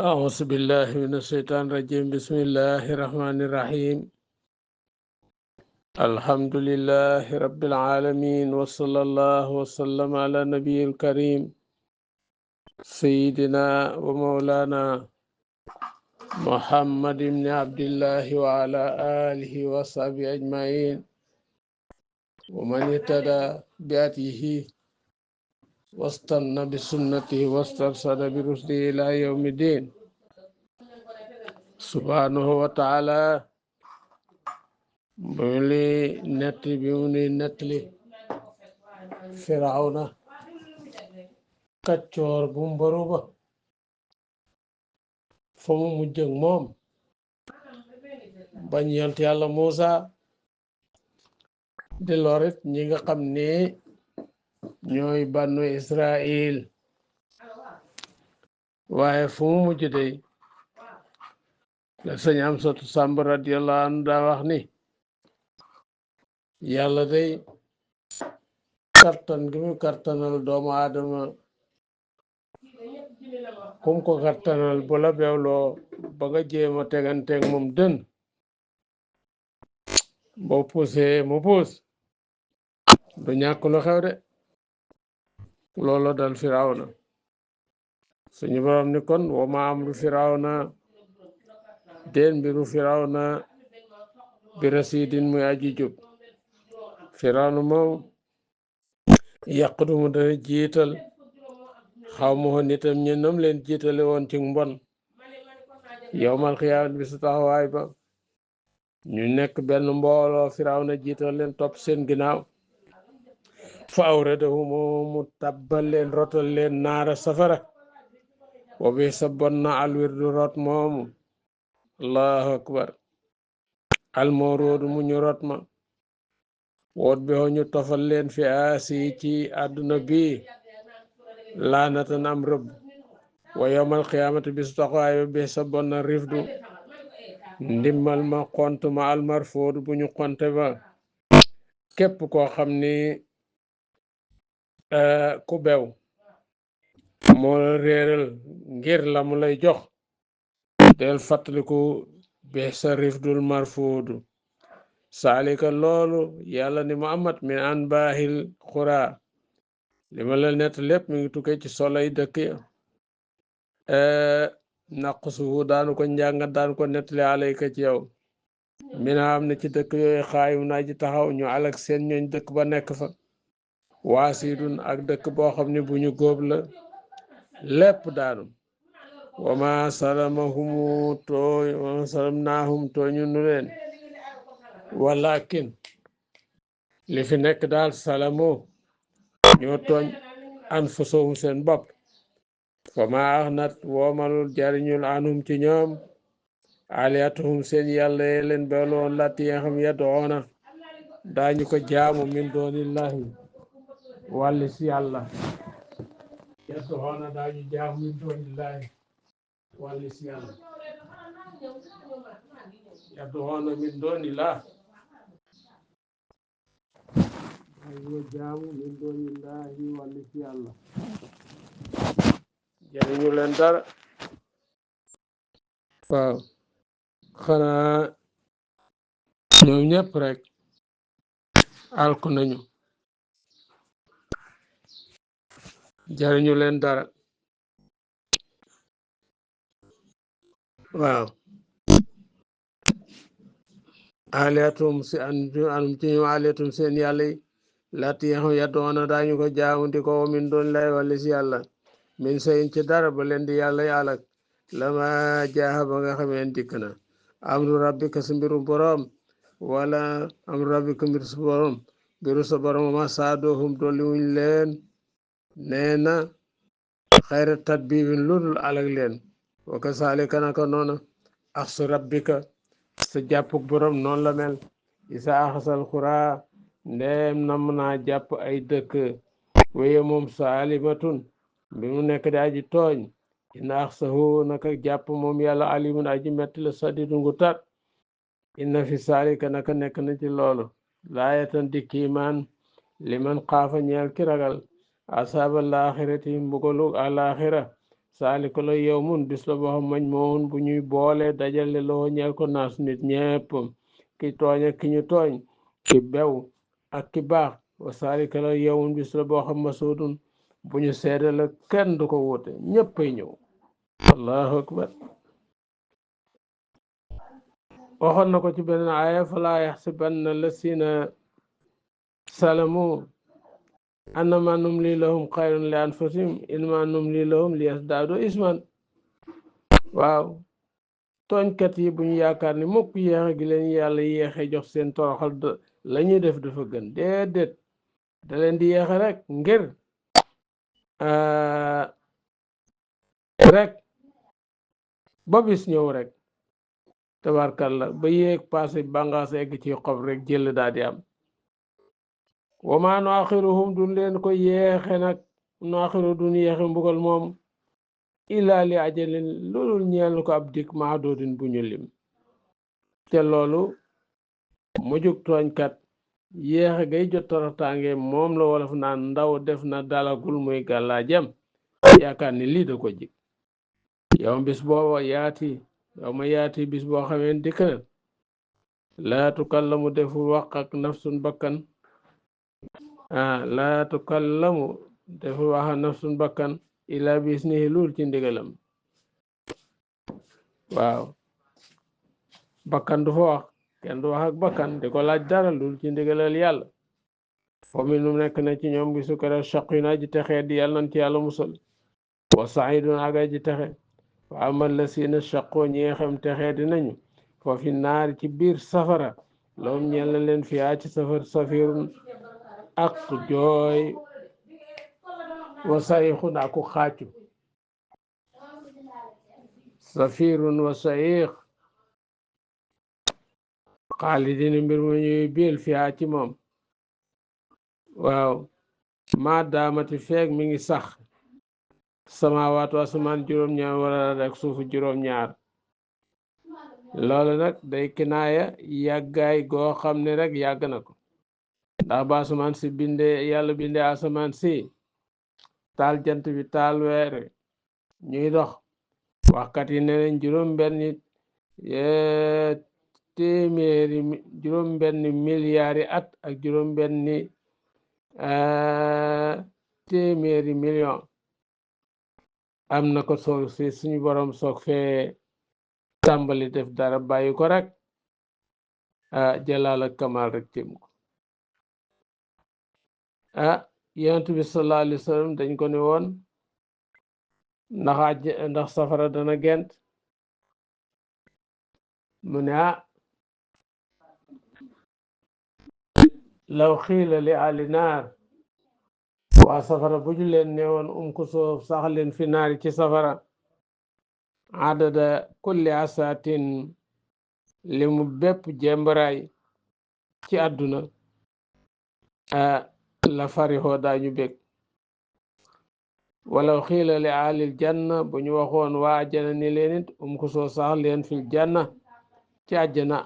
أعوذ بالله من الشيطان الرجيم بسم الله الرحمن الرحيم الحمد لله رب العالمين وصلى الله وسلم على نبي الكريم سيدنا ومولانا محمد بن عبد الله وعلى آله وصحبه أجمعين ومن اهتدى بهديه واستنى بسنته واسترشد برشده إلى يوم الدين سبحانه وتعالى بولي نت بيوني نتلي فرعون kaccoor bu mbaru ba fa mu mujj ak moom bañ yont yàlla Muusa di lorit ñi nga xam ne ñooy bànnu Israil waaye fu mu mujj day la sëñ Amsatu Sàmb radiyallahu anhu daa wax ni yàlla day kartan gi mu kartanal doomu aadama kum ko kartanal bu la beewloo ba nga jéema teganteeg moom dën boo puusee mu puus du ñàkk lu xew de loolo dal firawna suñu borom ni kon wa ma amru firawna den mbiru firawna bi rasidin muy aji jub firawna moom yàqdumu dana jiital xaw ma woon nitam ñi nam leen jiitale woon ci mbon yowmal xiyaamati bi su taxawaay ba ñu nekk benn mbooloo firawna jiital leen topp seen ginnaaw fa awradahumu mu tabbal leen rotal leen naara safara wa bi sa bon na alwirdu rot moomu allahu akbar almoroodu mu ñu rot ma woot bi ñu tofal leen fi aasi ci àdduna bi laanatan am rëbb wa yowmal qiyaamati bis taxawaay bi sa bon na rifdu ndimmal ma xont ma almarfoodu bu ñu xonte ba képp koo xam ni ku bew moo la réeral ngir la mu lay jox del fàttaliku bi sa rifdul marfoodu saalika loolu yàlla ni Muhammad min anbaahil xuraa li ma la nett lépp mi ngi tukkee ci solay dëkk ya naqsuhu daanu ko njàngat daanu ko nettali alayka ci yow mina am na ci dëkk yooyu xaayum naa ji taxaw ñu alak seen ñooñ dëkk ba nekk fa waasidun ak dëkk boo xam ne bu ñu góob la lépp daanu wama salamahumu tooñ wama salamnaahum tooñu nu leen walakin li fi nekk daal salamu ñoo tooñ anfusahum seen bopp fa ma axnat woomalul jariñul anhum ci ñoom aliyatuhum seen yàlla yee leen beeloon latti yi nga xam yadoona daañu ko jaamu min doonillahi wàlli si yàlla yadoona daañu jaamu min doonillahi wàlli si yàlla yadoona min doonillah daañu jaamu min doonillahi wàlli si yàlla jariñu leen dara waaw xanaa ñoom ñëpp rek alku nañu jariñu leen dara waaw aliatum si anum ci ñu aliatum seen yàlla yi latti yaxam yaddoona daañu ko jaamu di ko min doon lay wàlli si yàlla min sayin ci dara ba leen di yàlla yàllak lama jaaxa ba nga xameen dikk na amru rabbika sa mbiru borom wala amru rabbika mbiru sa borom mbiru sa borom ma saadohum dolli wuñ leen nee na xayra tadbibin ludul alak leen wa kasaalika naka noona axsu rabbika sa jàppuk borom noonu la mel isa axasal xuraa ndeem nam naa jàpp ay dëkk wéye moom saalimatun bi mu nekk di aji tooñ inna axsahu naka jàpp moom yàlla alimun aji metti la sadidu ngu tat inna fi saalika naka nekk na ci loolu laayatan di kiimaan liman xaafa ñeel ki ragal asaaba laaxirati mbugalu alaxira saalika la yawmun bis la boo xam mañ moomun bu ñuy boole dajale loo ñeel ko naas nit ñépp ki tooñ ak ki ñu tooñ ki bew ak ki baax wa saalika la yawmun bis la boo xam masuudun bu ñu seede la kenn du ko wuute ñéppay ñëw allahu akbar waxoon na ko ci beneen aaya falaa yaxsibanna lasina salamu annama numli lahum xayrun li anfusihim innama numli lahum li yasdaadu isman waaw tooñkat yi bu ñu yaakaar ni mukk yéexe gi leen yàlla yéexe jox seen toroxal la ñuy def dafa gën déedéet da leen di yéexe rek ngir rek ba bis ñëw rek tabarkalla ba yéeg passé bàngaas egg ci xob rek jël daal di am wama nu axiruhum duñ leen ko yéexe nag nu axiru duñ yéexe mbugal moom illaa li ajalin loolu ñeel ko ab dik maadoodin bu ñu lim te loolu mujug tooñkat yéexe gay jot toroxtaange moom la wolof naan ndaw def na dalagul muy gàllaajam yaakaar ni lii da ko jig yow bis booba yaati bis boo xamee dikk na laa tukallamu deful wax ak nafsun bakkan laa tukallamu deful wax ak nafsun bakkan illa bisnihi lul ci ndigalam waaw bakkan du fa wax kenn du wax ak bakkan di ko laaj dara lul ci ndigalal yàlla foo mi nu nekk na ci ñoom bi sukkara shaqiyun aji texee di yàlla nan ci yàlla musal wa saidun ak aji texe wa amal la siina shaqoo ñi nga xam texee dinañu foofi naari ci biir safara loom ñeel na leen fiyaa ci safar safirun ak jooy wa sayixun aku xaacu safirun wa sayix xaalidina mbir mu ñuy biil fiyaa ci moom waaw maa daamati feeg mi ngi sax samawaatu asamaan juróom-ñaar wala rek suufu juróom-ñaar loolu nag day kinaaya yàggaay goo xam ne rek yàgg na ko ndax ba asamaan si yàlla bindee asamaan si taal jant bi taal weer ñuy dox waxkat yi ne nañ juróom-benni milliards at ak juróom-benni téeméeri million am na ko soog si suñu borom soog fee tàmbali def dara bàyyi ko rek jalaal ak kamal rek tim ko yonent bi sallallahu alayhi wa sallam dañ ko ne woon ndax safara dana gent mu ne law xiila li ali naar waa safara bu ñu leen ne woon ko soof sax leen fi naari ci safara adada kulli asatin li mu bépp jembaraay ci àdduna la farihoo daañu bég walaw xiila li alil janna bu ñu waxoon waa àjjana ni leen it ko soo sax leen fil janna ci àjjana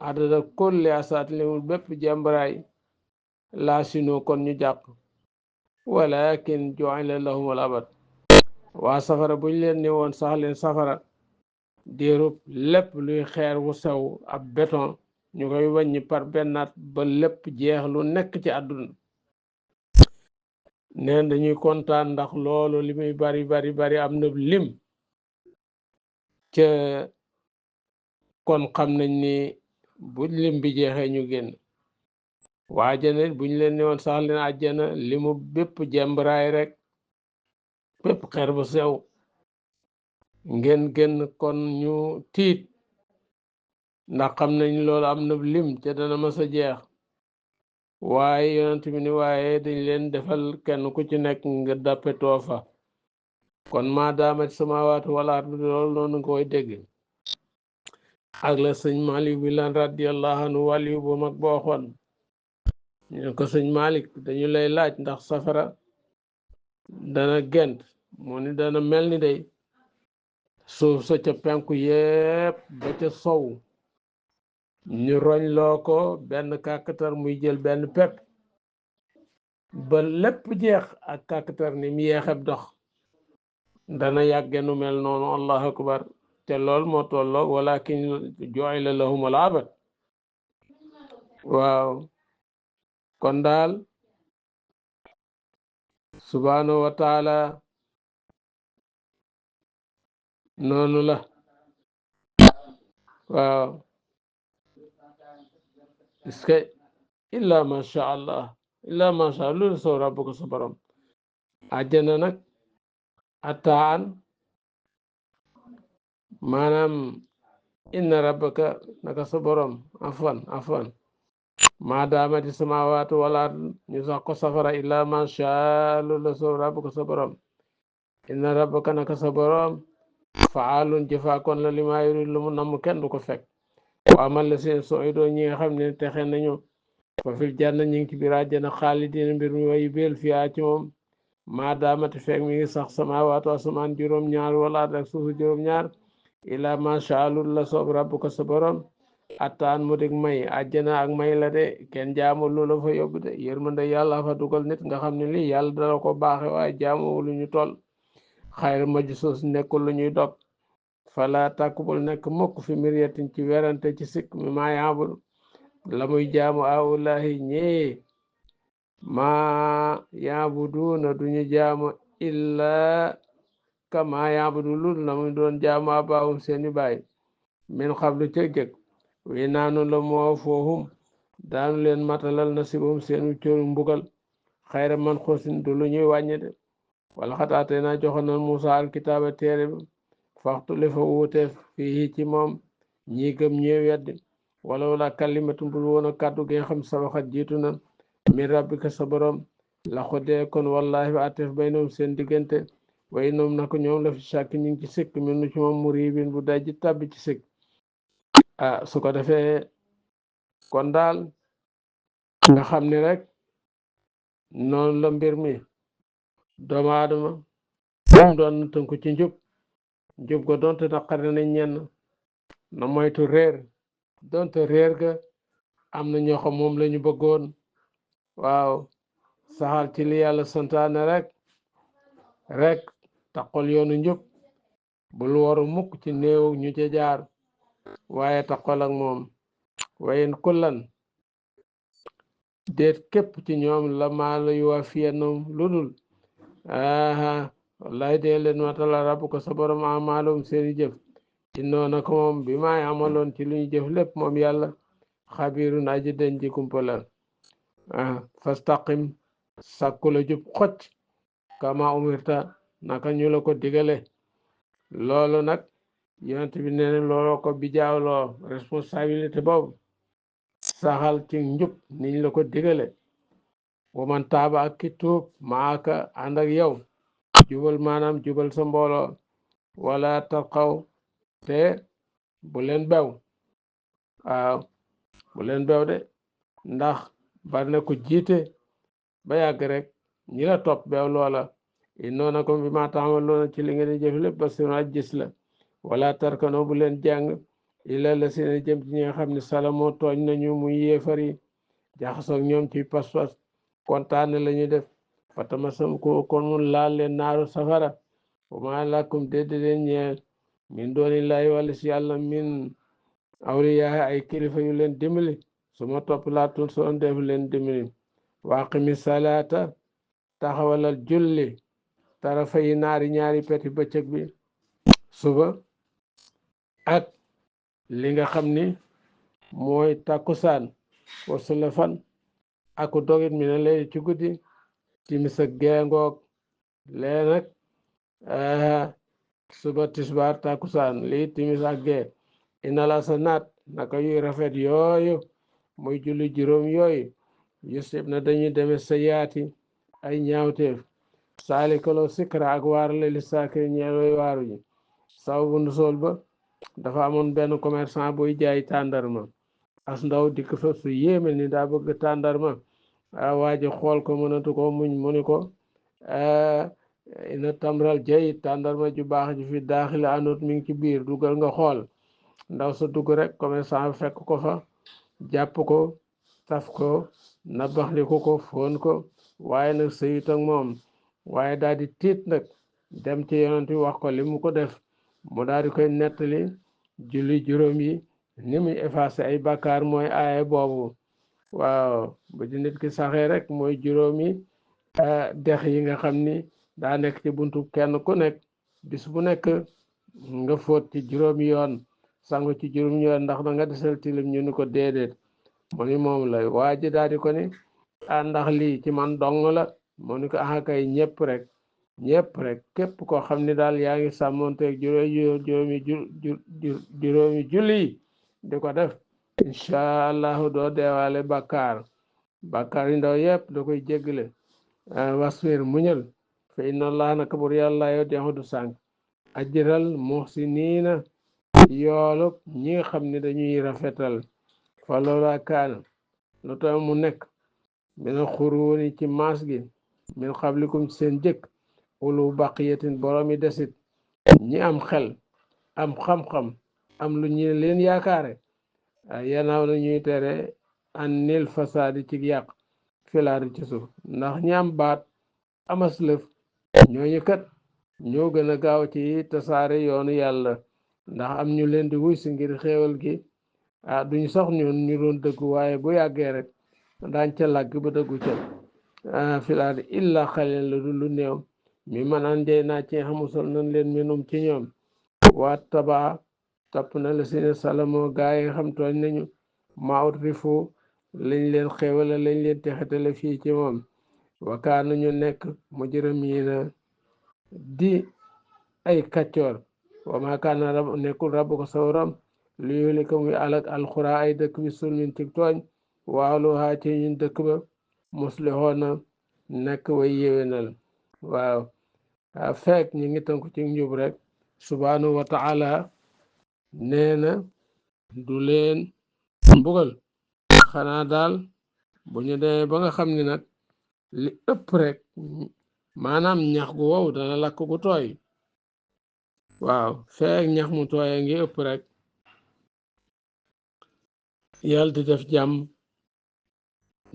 adada kulli asatin li mu bépp jembaraay laa sinu kon ñu jàq walakin ju'ila lahumul abad waa safara bu ñu leen ne woon sax leen safara diirub lépp luy xeer wu sew ab béton ñu koy wàññi par bennaat ba lépp jeex lu nekk ci àdduna neen dañuy kontaan ndax loolu li muy bari am na lim ca kon xam nañ ni bu lim bi jeexee ñu génn waa àjjana bu ñu leen ne woon sax leen àjjana limu bépp jembaraay rek bépp xeer bu sew ngeen génn kon ñu tiit ndax xam nañ loolu am na lim te dana mas a jeex waaye yonent bi ni waaye dañ leen defal kenn ku ci nekk nga dappetoo fa kon maa daamat samawaatu wala ardu loolu noonu nga koy dégg ak la sëñ Malik Wilane radiyallahu anhu wàliyu bu mag boo xoon ñu ko sëñ Malik dañu lay laaj ndax safara dana gent mu ni dana mel ni day suuf sa ca penku yépp ba ca sow ñu roñ loo ko benn kàkkatar muy jël benn pepp ba lépp jeex ak kàkkatar ni mu yeexeb dox dana yàgge nu mel noonu allahu akbar te lool moo tolloog walakin ju'ila lahum al abad waaw kon daal subhanahu wa taala noonu la waaw iske illa masha allah illa masha allah loolu soo rabbuka sa borom àjjana nag ataan maanaam inna rabbaka naka sa borom afwan maadaamati samawaatu wala ñu sax ko safara illa masha loolu la soo rabbuka sa borom inna rabbaka naka sa borom faalun jëfaakoon la li maa yurid lu mu namm kenn du ko fekk waa man la seen soidoo ñi nga xam ne texe nañu fa fil janna ñi ngi ci biir àjjana xaalidina mbir mi wayu beel fiyaa ci moom maadaamati fekk mi ngi sax samawaatu asamaan juróom-ñaar wala ak suufu juróom-ñaar ila masha Allah la soob rabbuka sa borom attaan mu dig may àjjana ak may la de kenn jaamul lu la fa yóbbu de yërmande yàlla fa dugal nit nga xam ne lii yàlla dala ko baaxe waaye jaamu lu ñu toll xayr majsuus nekkul lu ñuy dog fala tàkkubul nekk mukk fi miryatin ci werante ci sikk mi maa yaabul la muy jaamu awulahi ñee maa yaabuduuna duñu jaamu illa kama yaabudu lul la muy doon jaamu abaawum seeni baay min xablu ca jëkk wi naanu la moo foohum daanu leen matalal nasibum seenu cëru mbugal xayra man xusin du lu ñuy wàññe de wala xataate naa joxoon na Musa alkitaaba téere bi faxtu le fa wuute fii ci moom ñi gëm ñee weddi wala wala kalimatu bul woon a kàddu gi nga xam sabaxat jiitu na min rabbika sa borom la xodee kon wallahi ba atef bay noom seen diggante way noom nako ñoom la fi sàkk ñu ngi ci sikk min nu ci moom muribin bu dajji tabbi ci sikk su ko defee kon daal nga xam ni rek noonu la mbir mi doomu aadama moom doon na tënku ci njub ko donte naqari nañ ñenn na moytu réer donte réer ga am na ñoo xam moom lañu bëggoon waaw saxal ci li yàlla santaane rek taqol yoonu njub bul waru mukk ci néew ñu ca jaar waaye taqol ak moom wayen kullan déet képp ci ñoom la maa la yuwaffiyanhum lu dul wallahi dee leen matala rabbu ko sa borom amaalum seeni jëf innoo na ko moom bi maay amaloon ci lu ñu jëf lépp moom yàlla xabirun aji den ji kumpala fastaqim sàkku la jub xocc kama umirta naka ñu la ko digale loolu nag yonent bi nee na looloo ko bijaawloo responsabilité boobu saxal ci njub niñ la ko digale waman taaba ak ki tuub maaka ànd ak yow jubal maanaam jubal sa mbooloo wala tarxaw te bu leen bew waaw bu leen bew de ndax bari na ko jiite ba yàgg rek ñi la topp beew loola innoona ko bi ma taamaloona ci li ngeen di jëf lépp basirun aj gis la wala tarkano bu leen jàng illa la seen jëm ci ñi nga xam ne salamoo tooñ nañu muy yéefar yi jaxasoog ñoom ci pas-pas kontaane la ñu def fatamasam ko kon mun laal leen naaru safara wa ma lakum dédde leen ñeel min dooni lay wala si yàlla min awliyaa ay kilifa yu leen dimbali su ma topp laatul soon def leen dimbali waaqimi salaata taxawalal julli tarafa yi ñaari peti bëccëg bi suba ak li nga xam ni mooy takkusaan wasula fan aku dogit mi ne lay ci guddi timis ak geengoog lee nag suba tisbaar takkusaan lii timis ak gee inala sa naat naka yuy rafet yooyu muy julli juróom yooyu yusib na dañuy deme sa yaati ay ñaawteef saalikaloo sikra ak waarale li saakiri ñeeloy waaru ji sababu ndusool ba dafa amoon benn commerçant buy jaay tàndarma as ndaw dikk fa su yéeme ni daa bëgg tàndarma waaji xool ko mënatu ko muñ mu ni ko ina tamral jay tàndarma ju baax ji fi daaxile anut mi ngi ci biir dugal nga xool ndaw sa dugg rek commerçant fekk ko fa jàpp ko taf ko nabaxliku ko foon ko waaye nag sëyut ak moom waaye daal di tiit nag dem ci yonent bi wax ko li mu ko def mu daal di koy nettali julli juróom yi ni muy effacé ay bàkkaar mooy aaya boobu. waaw bu ci nit ki saxee rek mooy juróomi dex yi nga xam ni daa nekk ci buntu kenn ku nekk bis bu nekk nga fóot ci juróomi yoon sangu ci juróomi yoon ndax da nga desal tilim ñu ni ko déedéet mu ni moom la waa ji daal di ko ni ndax lii ci man dong la mu ni ko kay ñëpp rek ñëpp rek képp koo xam ni daal yaa ngi sàmmonteeg juróomi julli di ko def incha allahu doo deewaale bàkkaar yi ndaw yëpp da koy jéggale wasfir muñal fa inna allah naka bur yàlla yow deexu du sànq ajral muhsiniina yoolub ñi nga xam ne dañuy rafetal fa loola kaana lu tax mu nekk mina xuruuni ci maas gi min xablikum seen jëkk ulu baqiyatin boroomi desit ñi am xel am xam-xam am lu ñu leen yaakaare yanaaw na ñuy tere an nil fasaadi ci yàq filaari ci suuf ndax ñi am baat amas lëf ñooñu kat ñoo gën a gaaw ci tasaare yoonu yàlla ndax am ñu leen di wuy si ngir xéewal gi duñ sax ñun ñu doon dëggu waaye bu yàggee rek daañ ca làgg ba dëggu ca filaari illa xalil la du lu néew mi man an jey naa ci xamusal nañ leen minum ci ñoom waa tabaa topp na la seen salamoo gaa yi xam tooñ nañu maut rifu lañ leen xéewale lañ leen texetale fii ci moom wakaa nañu nekk mujrimiina di ay kaccoor wa maa kaana nekkul rabbuka sawram li yuhlika muy alak alxura ay dëkk bi sulmin ci tooñ waaluhaa ci ñun dëkk ba muslihoona nekk way yéwénal waaw fekk ñu ngi tënku ci njub rek subhanahu wa taala nee na du leen mbugal xanaa daal bu ñu demee ba nga xam ne nag li ëpp rek maanaam ñax gu wow dana lakk gu tooy waaw fekk ñax mu tooy ngi ëpp rek yàlla di def jàmm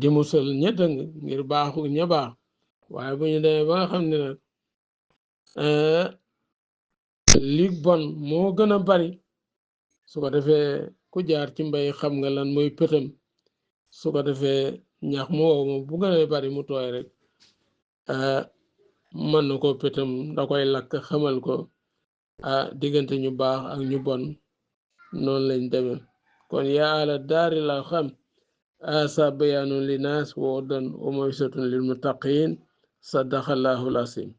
di musal ña dëng ngir baaxu ña baax waaye bu ñu demee ba nga xam ne nag li bon moo gën a bari su ko defee ku jaar ci mbay xam nga lan mooy pëtam su ko defee ñax mu wow moom bu gën a bari mu tooy rek mën na ko pëtam da koy lakk xamal ko diggante ñu baax ak ñu bon noonu lañ demee kon yaa ala daari la xam asa bayaanun li naas wa hudan wa maw'izatun lil muttaqin sadaqallahu al-azim